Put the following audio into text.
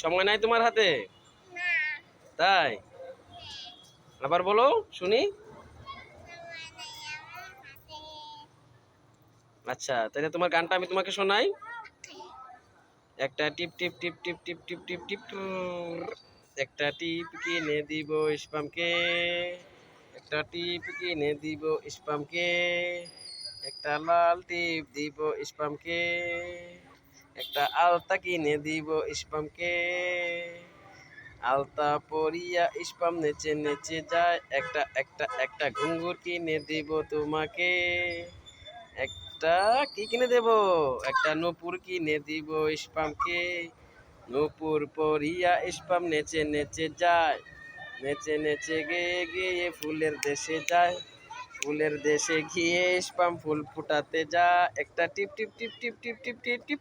সময় নাই তোমার হাতে? তাই? আবার বলো শুনি। আচ্ছা, তাহলে তোমার গানটা আমি তোমাকে শোনাই। একটা টিপ টিপ টিপ টিপ টিপ টিপ টিপ টিপ টুর। একটা টিপ কিনে দিব ইস্পামকে, একটা টিপ কিনে দিব ইস্পামকে, একটা লাল টিপ দিব ইস্পামকে, একটা আলতা কিনে দিব ইস্পামকে, আলতা পরিয়া ইস্পাম নেচে নেচে যায়, একটা একটা একটা ঘুঙ্গুর কিনে দিব তোমাকে, একটা কি কিনে দেব, একটা নূপুর কিনে দিব ইস্পামকে, নূপুর পরিয়া ইস্পাম নেচে নেচে যায়, নেচে নেচে গেয়ে গেয়ে ফুলের দেশে যায়, ফুলের দেশে গিয়ে ইস্পাম ফুল ফুটাতে যায়, একটা টিপ টিপ টিপ টিপ টিপ টিপ টিপ টিপ।